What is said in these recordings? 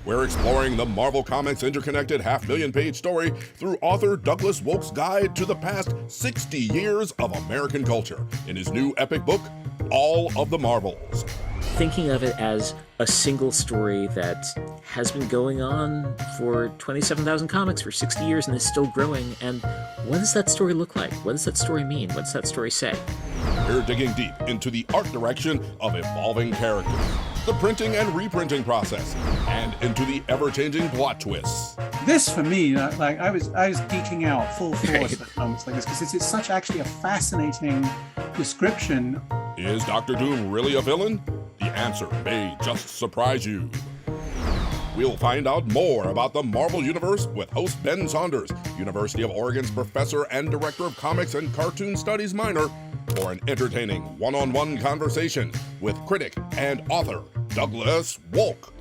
We're exploring the Marvel Comics interconnected half-million-page story through author Douglas Wolk's guide to the past 60 years of American culture in his new epic book, All of the Marvels. Thinking of it as a single story that has been going on for 27,000 comics for 60 years and is still growing. And what does that story look like? What does that story mean? What does that story say? We're digging deep into the art direction of evolving characters, the printing and reprinting process, and into the ever-changing plot twists. This, for me, like I was geeking out full force at moments like this because it's such actually a fascinating description. Is Doctor Doom really a villain? The answer may just surprise you. We'll find out more about the Marvel Universe with host Ben Saunders, University of Oregon's professor and director of comics and cartoon studies minor, for an entertaining one-on-one conversation with critic and author Douglas Wolk.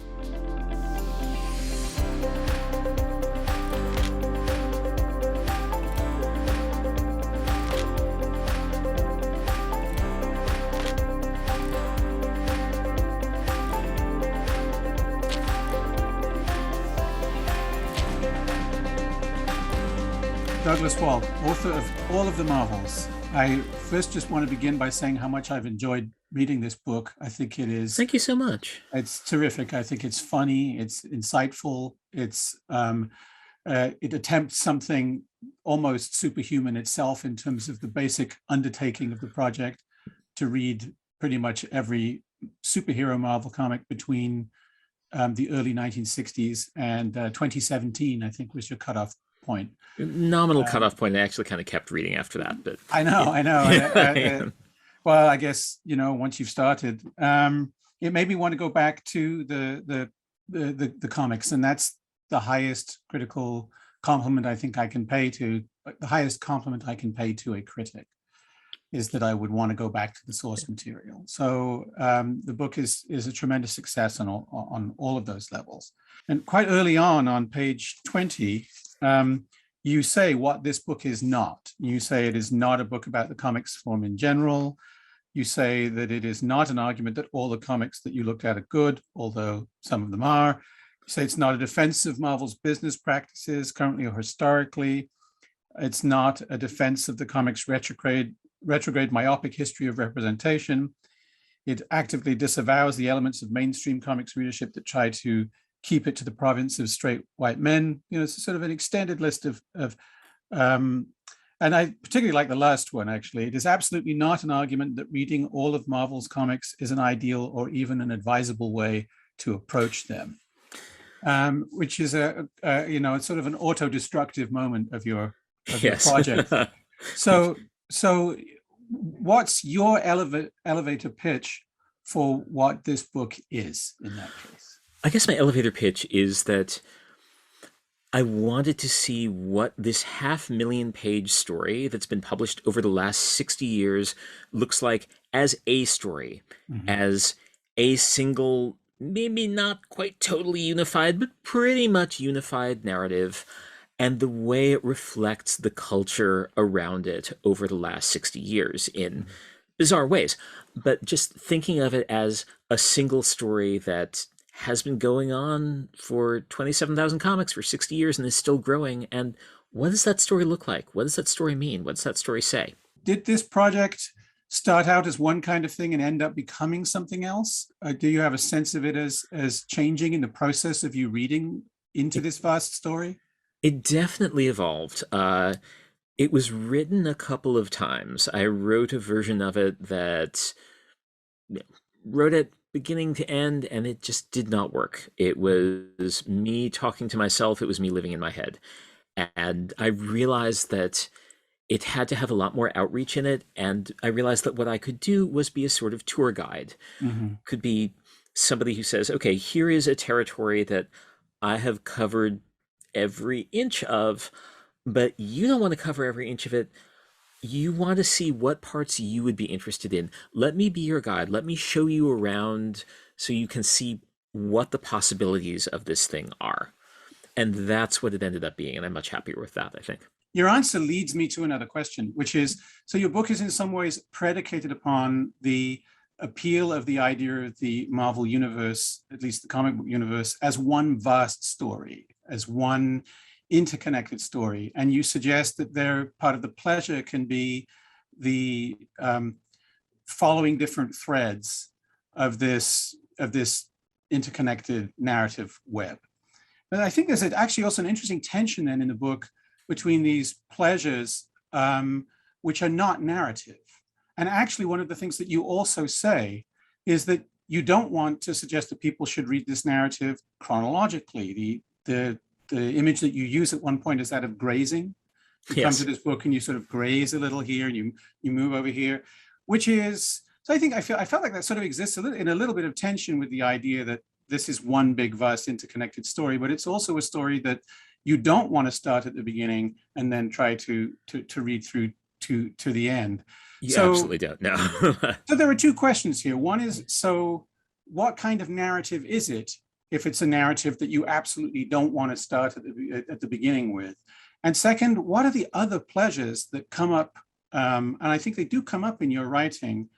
Douglas Wolk, author of All of the Marvels. I first just want to begin by saying how much I've enjoyed reading this book. I think it is... Thank you so much. It's terrific. I think it's funny. It's insightful. It attempts something almost superhuman itself in terms of the basic undertaking of the project to read pretty much every superhero Marvel comic between the early 1960s and 2017, I think was your cutoff point. Nominal cutoff point. I actually kind of kept reading after that, but I know. Well, I guess, once you've started, it made me want to go back to the comics, and that's the highest critical compliment I think I can pay to the highest compliment I can pay to a critic is that I would want to go back to the source material. So the book is a tremendous success on all of those levels. And quite early on page 20, you say what this book is not. You say it is not a book about the comics form in general. You say that it is not an argument that all the comics that you looked at are good, although some of them are. You say it's not a defense of Marvel's business practices, currently or historically. It's not a defense of the comics' retrograde myopic history of representation. It actively disavows the elements of mainstream comics readership that try to keep it to the province of straight white men. It's sort of an extended list of and I particularly like the last one, actually. It is absolutely not an argument that reading all of Marvel's comics is an ideal or even an advisable way to approach them, which is it's sort of an auto-destructive moment of your project. So what's your elevator pitch for what this book is in that case? I guess my elevator pitch is that I wanted to see what this 500,000-page story that's been published over the last 60 years looks like as a story, as a single, maybe not quite totally unified, but pretty much unified narrative, and the way it reflects the culture around it over the last 60 years in bizarre ways. But just thinking of it as a single story that has been going on for 27,000 comics for 60 years and is still growing. And what does that story look like? What does that story mean? What does that story say? Did this project start out as one kind of thing and end up becoming something else? Do you have a sense of it as changing in the process of you reading into this vast story? It definitely evolved. It was written a couple of times. I wrote a version of it that wrote it beginning to end, and it just did not work. It was me talking to myself. It was me living in my head. And I realized that it had to have a lot more outreach in it. And I realized that what I could do was be a sort of tour guide. Could be somebody who says, okay, here is a territory that I have covered every inch of, but you don't want to cover every inch of it. You want to see what parts you would be interested in. Let me be your guide. Let me show you around so you can see what the possibilities of this thing are. And that's what it ended up being. And I'm much happier with that, I think. Your answer leads me to another question, which is, so your book is in some ways predicated upon the appeal of the idea of the Marvel universe, at least the comic book universe, as one vast story, as one interconnected story. And you suggest that their part of the pleasure can be the following different threads of this interconnected narrative web. But I think there's actually also an interesting tension then in the book between these pleasures, which are not narrative. And actually, one of the things that you also say is that you don't want to suggest that people should read this narrative chronologically. The image that you use at one point is that of grazing. You come to this book and you sort of graze a little here, and you move over here, which is, so I think I felt like that sort of exists in a little bit of tension with the idea that this is one big, vast, interconnected story, but it's also a story that you don't want to start at the beginning and then try to read through to the end. You absolutely don't. No. So there are two questions here. One is, so what kind of narrative is it if it's a narrative that you absolutely don't want to start at the beginning with? And second, what are the other pleasures that come up? And I think they do come up in your writing.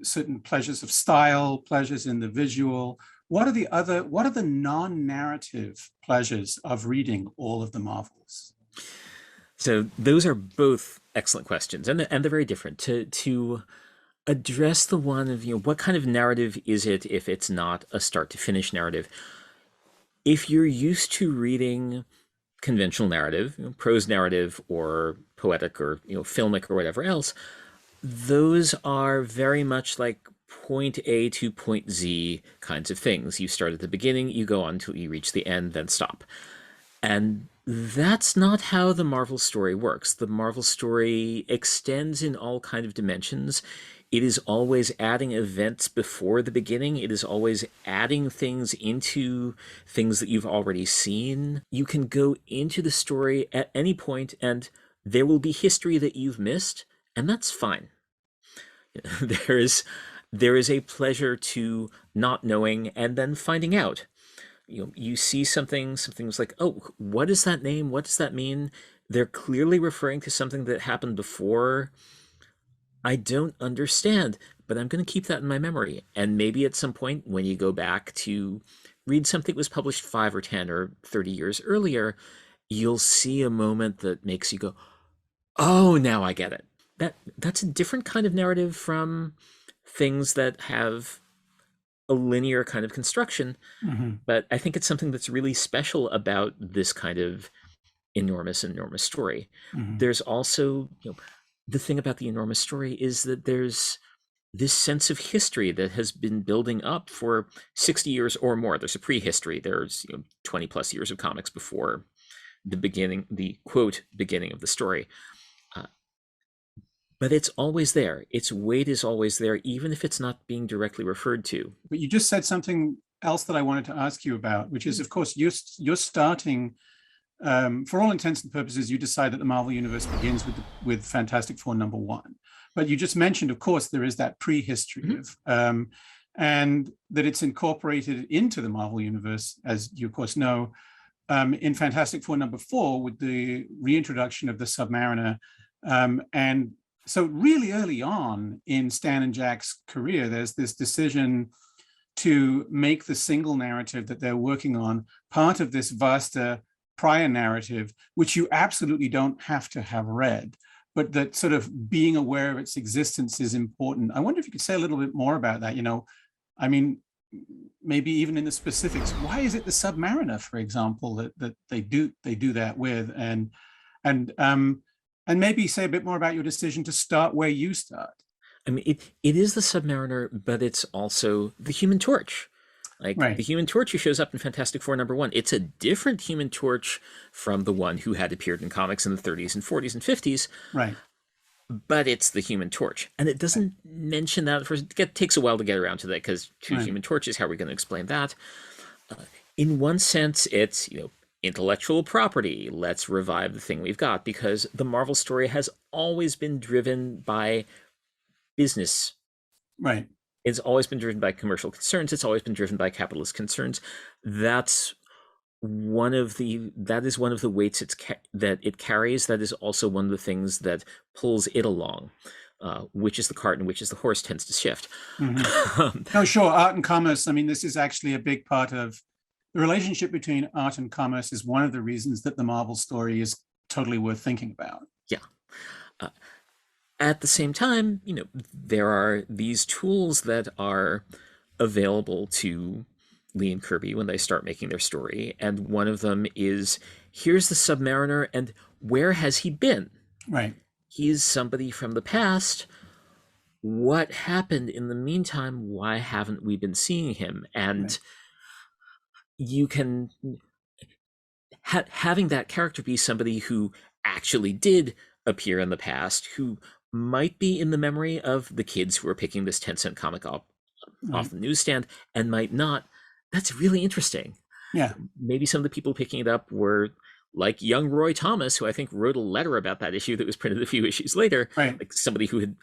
Certain pleasures of style, pleasures in the visual. What are the non-narrative pleasures of reading all of the Marvels? So those are both excellent questions, and they're very different. To address the one of, what kind of narrative is it if it's not a start to finish narrative? If you're used to reading conventional narrative, prose narrative or poetic or filmic or whatever else, those are very much like point A to point Z kinds of things. You start at the beginning, you go on until you reach the end, then stop. And that's not how the Marvel story works. The Marvel story extends in all kinds of dimensions. It is always adding events before the beginning. It is always adding things into things that you've already seen. You can go into the story at any point and there will be history that you've missed, and that's fine. There is a pleasure to not knowing and then finding out. You see something's like, oh, what is that name? What does that mean? They're clearly referring to something that happened before. I don't understand, but I'm going to keep that in my memory. And maybe at some point when you go back to read something that was published 5 or 10 or 30 years earlier, you'll see a moment that makes you go, oh, now I get it. That's a different kind of narrative from things that have a linear kind of construction. Mm-hmm. But I think it's something that's really special about this kind of enormous story. Mm-hmm. There's also, the thing about the enormous story is that there's this sense of history that has been building up for 60 years or more. There's a prehistory. There's 20 plus years of comics before the quote beginning of the story. But it's always there. Its weight is always there, even if it's not being directly referred to. But you just said something else that I wanted to ask you about, which is, of course, you're starting, for all intents and purposes, you decide that the Marvel Universe begins with Fantastic Four #1. But you just mentioned, of course, there is that prehistory mm-hmm. of, and that it's incorporated into the Marvel Universe, as you, of course, know, in Fantastic Four #4 with the reintroduction of the Submariner. And so really early on in Stan and Jack's career, there's this decision to make the single narrative that they're working on part of this vaster prior narrative, which you absolutely don't have to have read, but that sort of being aware of its existence is important. I wonder if you could say a little bit more about that. I mean, maybe even in the specifics, why is it the Submariner, for example, that they do that with, and maybe say a bit more about your decision to start where you start. I mean, it is the Submariner, but it's also the Human Torch. Right. The Human Torch who shows up in Fantastic Four #1. It's a different Human Torch from the one who had appeared in comics in the 30s and 40s and 50s. Right. But it's the Human Torch. And it doesn't mention that. It takes a while to get around to that because two Human Torches, how are we going to explain that? In one sense, it's, intellectual property. Let's revive the thing we've got, because the Marvel story has always been driven by business. Right. It's always been driven by commercial concerns. It's always been driven by capitalist concerns. That is one of the weights that it carries. That is also one of the things that pulls it along. which is the cart and which is the horse tends to shift. No, sure. Art and commerce. I mean, this is actually a big part of the relationship between art and commerce is one of the reasons that the Marvel story is totally worth thinking about. Yeah. At the same time, there are these tools that are available to Lee and Kirby when they start making their story. And one of them is, here's the Submariner, and where has he been? Right. He's somebody from the past. What happened in the meantime? Why haven't we been seeing him? And right. You can... having that character be somebody who actually did appear in the past, who might be in the memory of the kids who are picking this 10-cent comic off the newsstand and might not. That's really interesting. Yeah. Maybe some of the people picking it up were like young Roy Thomas, who I think wrote a letter about that issue that was printed a few issues later. Right. Like somebody who had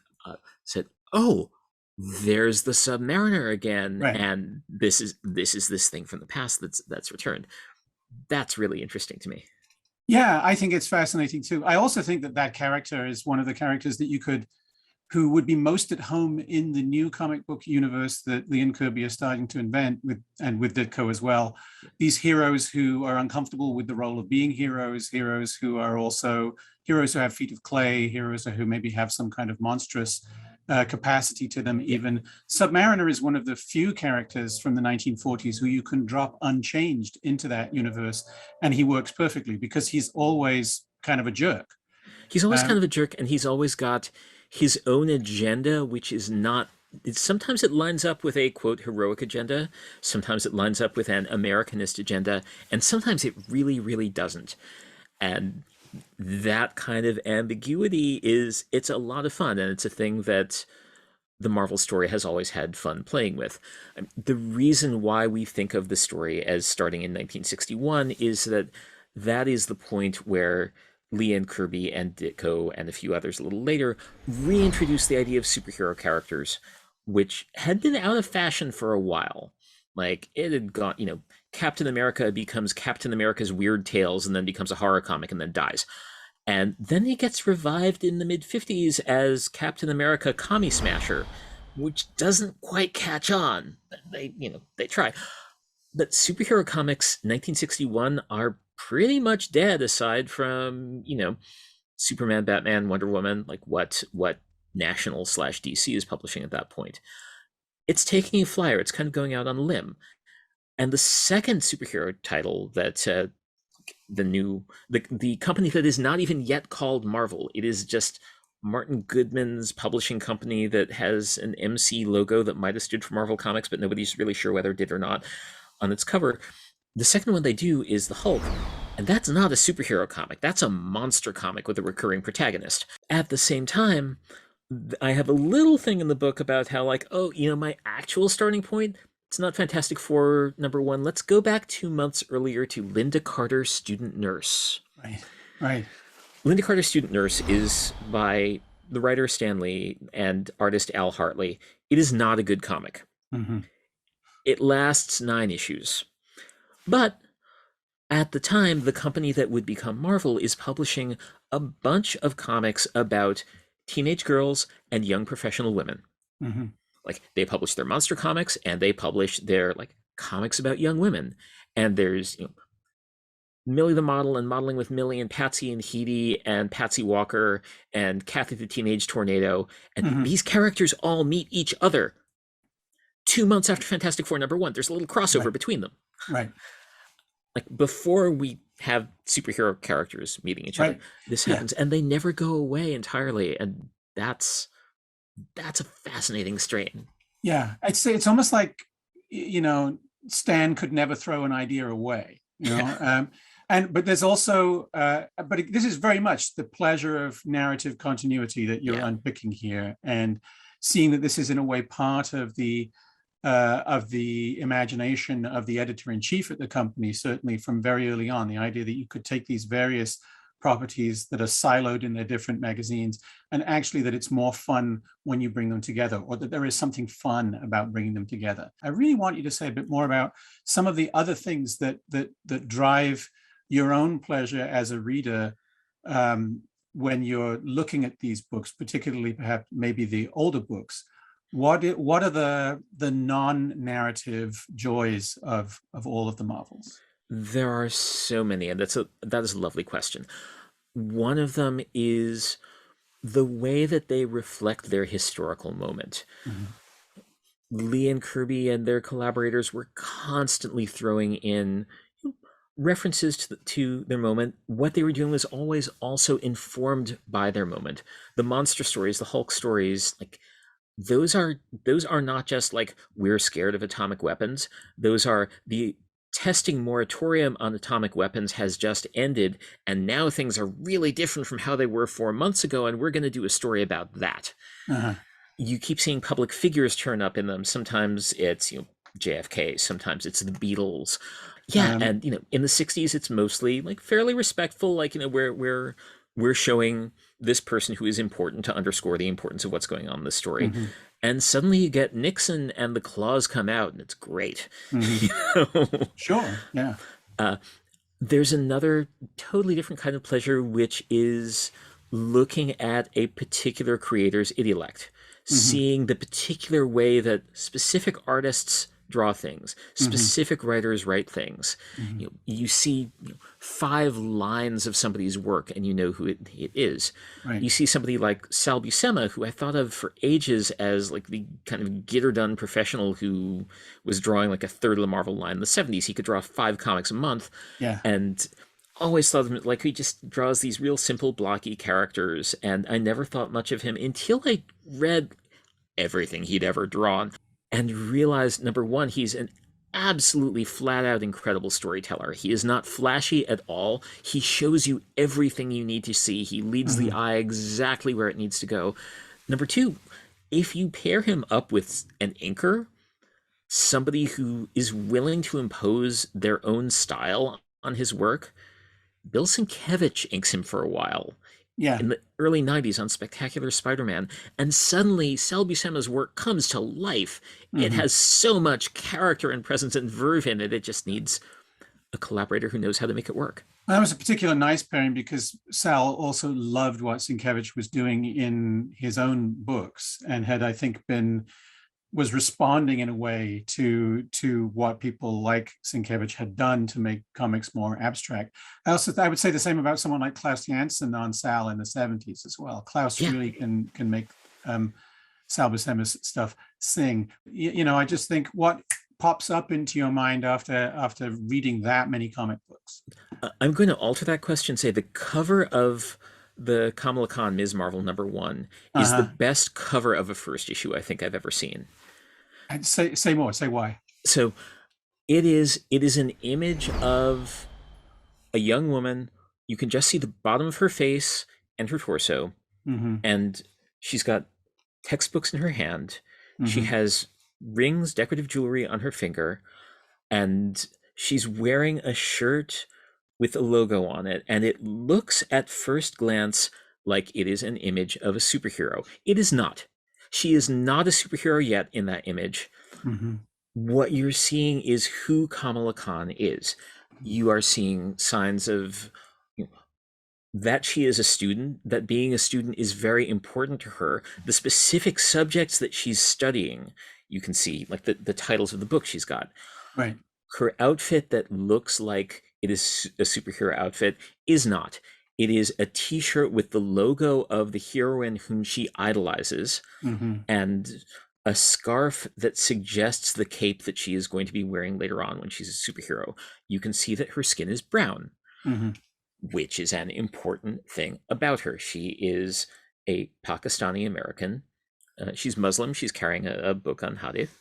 said, oh, there's the Submariner again. Right. And this is this thing from the past that's returned. That's really interesting to me. Yeah, I think it's fascinating too. I also think that character is one of the characters that who would be most at home in the new comic book universe that Lee and Kirby are starting to invent with Ditko as well. These heroes who are uncomfortable with the role of being heroes who are also heroes who have feet of clay, heroes who maybe have some kind of monstrous capacity to them even. Submariner is one of the few characters from the 1940s who you can drop unchanged into that universe, and he works perfectly because he's always kind of a jerk. He's always kind of a jerk, and he's always got his own agenda, which is not... Sometimes it lines up with a, quote, heroic agenda. Sometimes it lines up with an Americanist agenda. And sometimes it really, really doesn't. And that kind of ambiguity it's a lot of fun. And it's a thing that the Marvel story has always had fun playing with. The reason why we think of the story as starting in 1961 is that is the point where Lee and Kirby and Ditko and a few others a little later reintroduced the idea of superhero characters, which had been out of fashion for a while. Like, it had gone, Captain America becomes Captain America's Weird Tales and then becomes a horror comic and then dies. And then he gets revived in the mid-50s as Captain America Commie Smasher, which doesn't quite catch on. They try. But superhero comics, 1961, are pretty much dead aside from, Superman, Batman, Wonder Woman, like what National/DC is publishing at that point. It's taking a flyer. It's kind of going out on a limb. And the second superhero title that the company that is not even yet called Marvel, it is just Martin Goodman's publishing company that has an MC logo that might have stood for Marvel Comics, but nobody's really sure whether it did or not on its cover. The second one they do is the Hulk, and that's not a superhero comic. That's a monster comic with a recurring protagonist. At the same time, I have a little thing in the book about how, my actual starting point, it's not Fantastic Four #1. Let's go back 2 months earlier to Linda Carter, Student Nurse. Right. Linda Carter, Student Nurse is by the writer Stan Lee and artist Al Hartley. It is not a good comic. Mm-hmm. It lasts 9 issues. But at the time, the company that would become Marvel is publishing a bunch of comics about teenage girls and young professional women. Mm-hmm. Like, they publish their monster comics and they publish their comics about young women. And there's Millie the Model and Modeling with Millie and Patsy and Heidi and Patsy Walker and Kathy the Teenage Tornado. And these characters all meet each other 2 months after Fantastic Four #1. There's a little crossover between them. Right. Like, before we have superhero characters meeting each other, this happens, and they never go away entirely. And that's a fascinating strain. Yeah, I'd say it's almost like, Stan could never throw an idea away, but there's also, this is very much the pleasure of narrative continuity that you're unpicking here, and seeing that this is in a way part of the imagination of the editor-in-chief at the company, certainly from very early on, the idea that you could take these various properties that are siloed in their different magazines, and actually that it's more fun when you bring them together, or that there is something fun about bringing them together. I really want you to say a bit more about some of the other things that drive your own pleasure as a reader when you're looking at these books, particularly perhaps maybe the older books, what are the non-narrative joys of all of the Marvels? There are so many, and that is a lovely question. One of them is the way that they reflect their historical moment. Mm-hmm. Lee and Kirby and their collaborators were constantly throwing in references to their moment. What they were doing was always also informed by their moment. The monster stories, the Hulk stories, like those are not just like we're scared of atomic weapons. Those are the testing moratorium on atomic weapons has just ended, and now things are really different from how they were 4 months ago, and we're going to do a story about that. Uh-huh. You keep seeing public figures turn up in them. Sometimes it's JFK, sometimes it's the Beatles. Yeah, and in the 60s it's mostly like fairly respectful, like we're showing this person who is important to underscore the importance of what's going on in the story. Mm-hmm. And suddenly you get Nixon and the claws come out, and it's great. Mm-hmm. Sure, yeah. There's another totally different kind of pleasure, which is looking at a particular creator's intellect, seeing the particular way that specific artists draw things, specific writers write things. You see 5 lines of somebody's work and you know who it is. Right. You see somebody like Sal Buscema, who I thought of for ages as like the kind of get-her-done professional who was drawing like a third of the Marvel line in the 70s. He could draw 5 comics a month. Yeah. And always thought of him like he just draws these real simple, blocky characters. And I never thought much of him until I read everything he'd ever drawn and realized, number one, he's an absolutely flat-out incredible storyteller. He is not flashy at all. He shows you everything you need to see. He leads the eye exactly where it needs to go. Number two, if you pair him up with an inker, somebody who is willing to impose their own style on his work, Bill Sienkiewicz inks him for a while. Yeah. In the early 90s on Spectacular Spider-Man, and suddenly Sal Buscema's work comes to life. It has so much character and presence and verve in it, it just needs a collaborator who knows how to make it work. That was a particular nice pairing because Sal also loved what Sienkiewicz was doing in his own books and had, I think, was responding in a way to what people like Sienkiewicz had done to make comics more abstract. I would say the same about someone like Klaus Janson on Sal in the 70s as well. Klaus really can make Sal Buscema's stuff sing. I just think what pops up into your mind after reading that many comic books. I'm going to alter that question, say the cover of the Kamala Khan Ms. Marvel #1 is the best cover of a first issue I think I've ever seen. And say more. Say why. So it is an image of a young woman. You can just see the bottom of her face and her torso, and she's got textbooks in her hand. She has rings, decorative jewelry on her finger, and she's wearing a shirt with a logo on it, and it looks at first glance like it is an image of a superhero. It is not. She is not a superhero yet in that image. What you're seeing is who Kamala Khan is. You are seeing signs of that she is a student, that being a student is very important to her. The specific subjects that she's studying, you can see like the titles of the book she's got. Right. Her outfit that looks like it is a superhero outfit is not. It is a t-shirt with the logo of the heroine whom she idolizes, and a scarf that suggests the cape that she is going to be wearing later on when she's a superhero. You can see that her skin is brown, which is an important thing about her. She is a Pakistani American. She's Muslim. She's carrying a book on Hadith.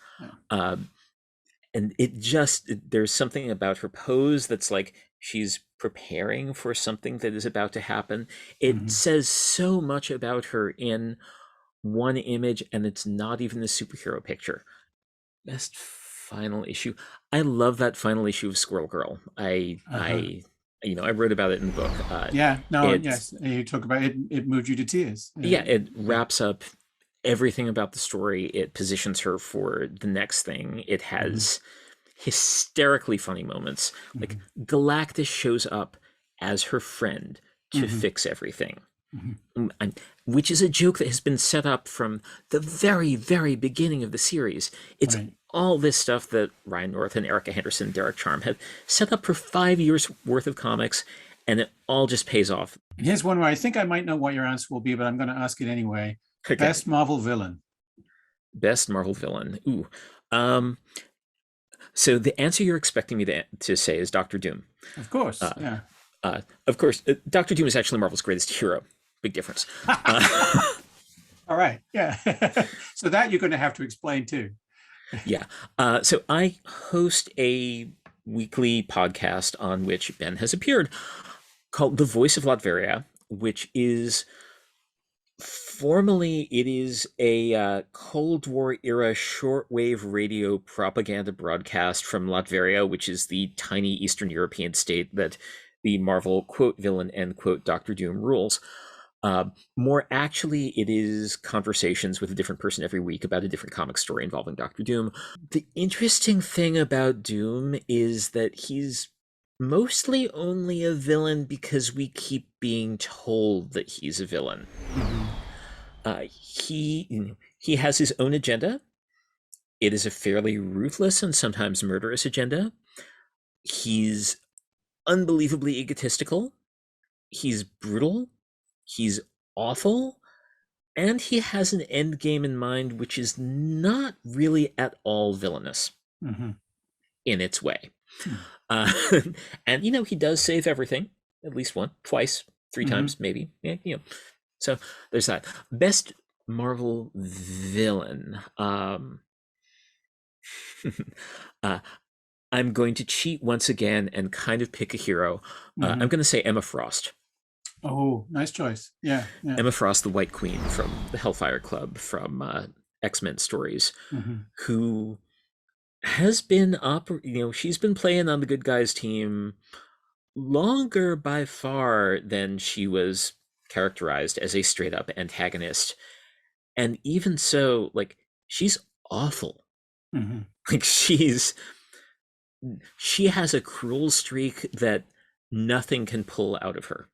And there's something about her pose that's like she's preparing for something that is about to happen. It says so much about her in one image, and it's not even the superhero picture. Best final issue. I love that final issue of Squirrel Girl. I wrote about it in the book. Yes. You talk about it. It moved you to tears. It wraps up everything about the story. It positions her for the next thing. It has hysterically funny moments. Like Galactus shows up as her friend to fix everything. which is a joke that has been set up from the very, very beginning of the series. It's Right. all this stuff that Ryan North and Erica Henderson, Derek Charm have set up for 5 years worth of comics, and it all just pays off. Here's one where I think I might know what your answer will be, but I'm going to ask it anyway. Okay. Best Marvel villain. Best Marvel villain. Ooh. So the answer you're expecting me to say is Doctor Doom. Of course, yeah. Of course, Doctor Doom is actually Marvel's greatest hero. Big difference. All right, yeah. So that you're going to have to explain too. Yeah. So I host a weekly podcast on which Ben has appeared called The Voice of Latveria, which is formally, it is a Cold War era shortwave radio propaganda broadcast from Latveria, which is the tiny Eastern European state that the Marvel quote villain end quote Doctor Doom rules. More actually, it is conversations with a different person every week about a different comic story involving Doctor Doom. The interesting thing about Doom is that he's mostly only a villain because we keep being told that he's a villain. He has his own agenda. It is a fairly ruthless and sometimes murderous agenda. He's unbelievably egotistical. He's brutal. He's awful. And he has an end game in mind, which is not really at all villainous in its way. And, he does save everything, at least twice, 3 times, maybe. Yeah, So there's that. Best Marvel villain. I'm going to cheat once again and kind of pick a hero. I'm going to say Emma Frost. Oh, nice choice. Yeah. Emma Frost, the White Queen from the Hellfire Club, from X-Men stories, who has been she's been playing on the good guys team longer by far than she was characterized as a straight up antagonist. And even so, she's awful. She has a cruel streak that nothing can pull out of her.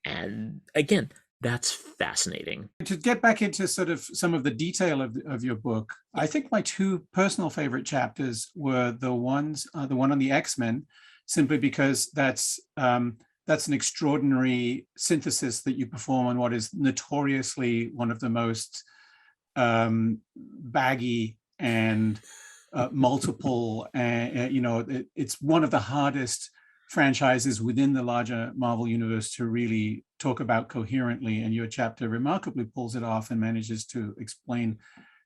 And again, that's fascinating. To get back into sort of some of the detail of your book, I think my 2 personal favorite chapters were the one on the X-Men, simply because that's an extraordinary synthesis that you perform on what is notoriously one of the most baggy and multiple, it's one of the hardest franchises within the larger Marvel universe to really talk about coherently, and your chapter remarkably pulls it off and manages to explain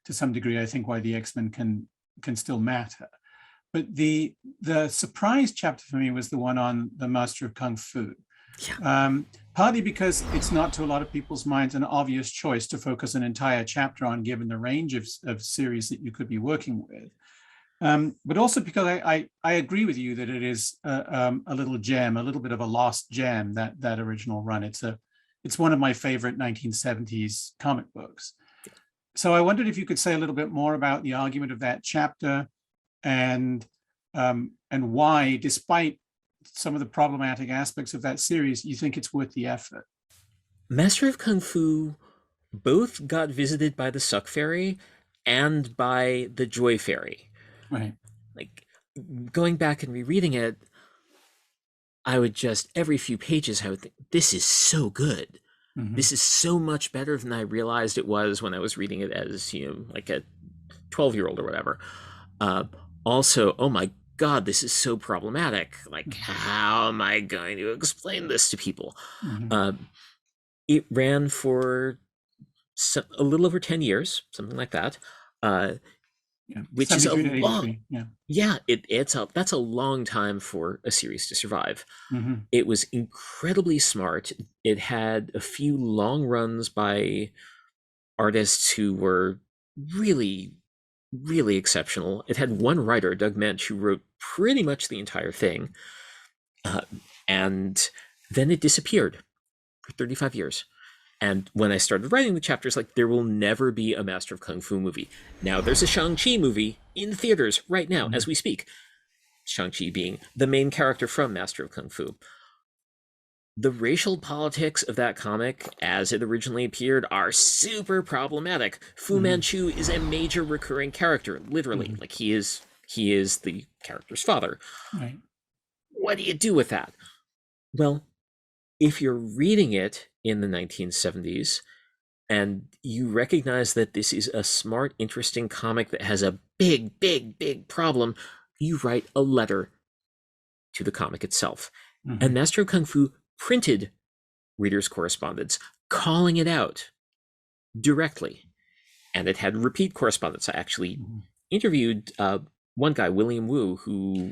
to some degree, I think, why the X-Men can still matter. But the surprise chapter for me was the one on the Master of Kung Fu. Partly because it's not, to a lot of people's minds, an obvious choice to focus an entire chapter on, given the range of series that you could be working with. But also because I agree with you that it is a little gem, a little bit of a lost gem, that original run. It's one of my favorite 1970s comic books. So I wondered if you could say a little bit more about the argument of that chapter, and why, despite some of the problematic aspects of that series, you think it's worth the effort. Master of Kung Fu both got visited by the Suck Fairy and by the Joy Fairy. Right. Going back and rereading it, I would just, every few pages, I would think, this is so good. This is so much better than I realized it was when I was reading it as, like a 12-year-old or whatever. Also, oh my God, this is so problematic. How am I going to explain this to people? It ran for a little over 10 years, something like that. Which is a long, that's a long time for a series to survive. It was incredibly smart. It had a few long runs by artists who were really, really exceptional. It had one writer, Doug Mensch, who wrote pretty much the entire thing. And then it disappeared for 35 years. And when I started writing the chapters, there will never be a Master of Kung Fu movie. Now there's a Shang-Chi movie in theaters right now as we speak. Shang-Chi being the main character from Master of Kung Fu. The racial politics of that comic, as it originally appeared, are super problematic. Fu Manchu is a major recurring character, literally. Like he is the character's father. Right. What do you do with that? Well, if you're reading it in the 1970s and you recognize that this is a smart, interesting comic that has a big, big, big problem, you write a letter to the comic itself. And Master of Kung Fu printed readers' correspondence calling it out directly. And it had repeat correspondence. I actually interviewed one guy, William Wu, who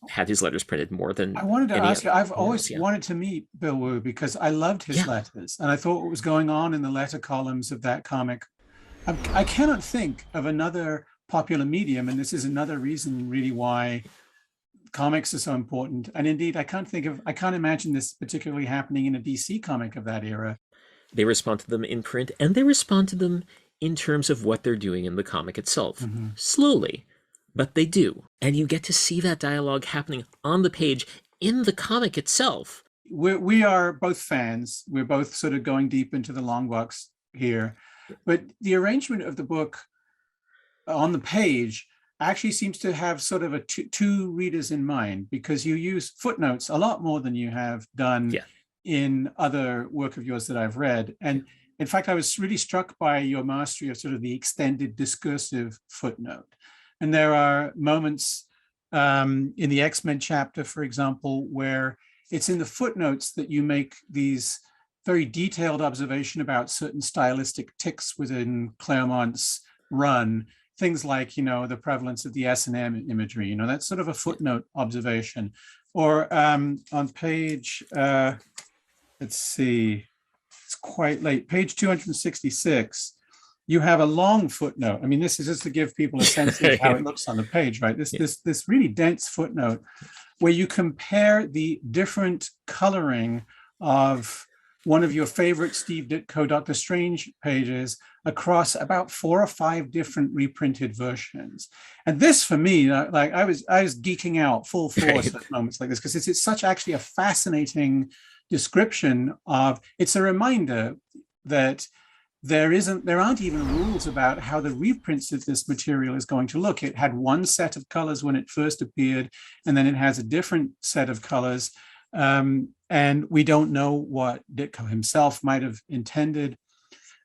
had his letters printed more than I wanted to ask you, I've always else, wanted to meet Bill Wu because I loved his letters, and I thought what was going on in the letter columns of that comic. I cannot think of another popular medium, and this is another reason really why comics are so important. And indeed, I can't imagine this particularly happening in a DC comic of that era. They respond to them in print, and they respond to them in terms of what they're doing in the comic itself. Slowly, but they do. And you get to see that dialogue happening on the page in the comic itself. We are both fans. We're both sort of going deep into the long box here. But the arrangement of the book on the page actually seems to have sort of two readers in mind, because you use footnotes a lot more than you have done in other work of yours that I've read. And in fact, I was really struck by your mastery of sort of the extended discursive footnote. And there are moments in the X-Men chapter, for example, where it's in the footnotes that you make these very detailed observation about certain stylistic tics within Claremont's run. Things like, the prevalence of the S&M imagery, that's sort of a footnote observation. Or on page, let's see, it's quite late, page 266, you have a long footnote. I mean, this is just to give people a sense of how it looks on the page, right? This really dense footnote where you compare the different coloring of one of your favorite Steve Ditko Doctor Strange pages across about 4 or 5 different reprinted versions. And this, for me, like I was geeking out full force at moments like this, because it's such actually a fascinating description of, it's a reminder that there aren't even rules about how the reprints of this material is going to look. It had one set of colors when it first appeared, and then it has a different set of colors. And we don't know what Ditko himself might have intended.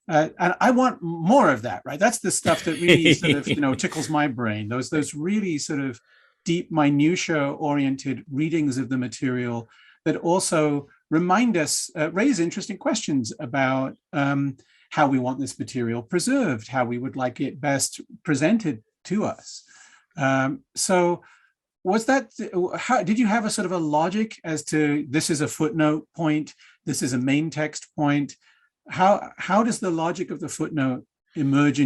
And I want more of that, right? That's the stuff that really sort of, tickles my brain. Those really sort of deep, minutia-oriented readings of the material that also remind us, raise interesting questions about how we want this material preserved, how we would like it best presented to us. So did you have a sort of a logic as to, this is a footnote point, this is a main text point? How does the logic of the footnote emerge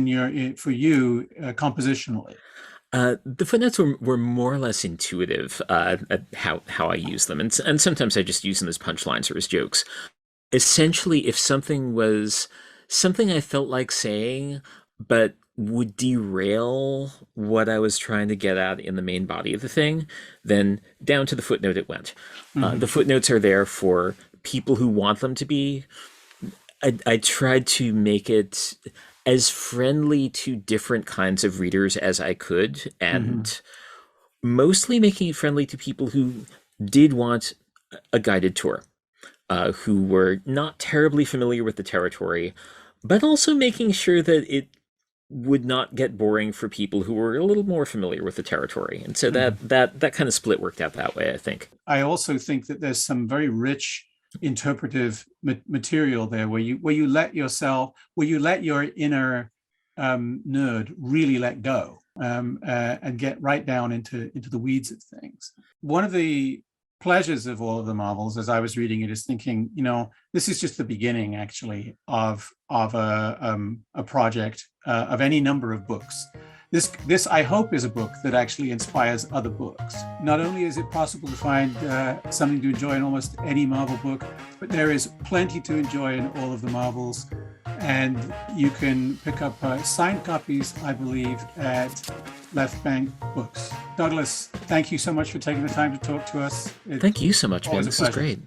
for you compositionally? The footnotes were more or less intuitive at how I use them. And sometimes I just use them as punchlines or as jokes. Essentially, if something was something I felt like saying, but would derail what I was trying to get at in the main body of the thing, then down to the footnote it went. The footnotes are there for people who want them to be. I tried to make it as friendly to different kinds of readers as I could, and mostly making it friendly to people who did want a guided tour, who were not terribly familiar with the territory, but also making sure that it would not get boring for people who were a little more familiar with the territory. And so that kind of split worked out that way, I think. I also think that there's some very rich interpretive material there where you let your inner nerd really let go and get right down into the weeds of things. One of the pleasures of all of the novels as I was reading it is thinking, this is just the beginning actually of a project of any number of books. This I hope is a book that actually inspires other books. Not only is it possible to find something to enjoy in almost any Marvel book, but there is plenty to enjoy in all of the Marvels. And you can pick up signed copies, I believe, at Left Bank Books. Douglas, thank you so much for taking the time to talk to us. Thank you so much, man. This is great.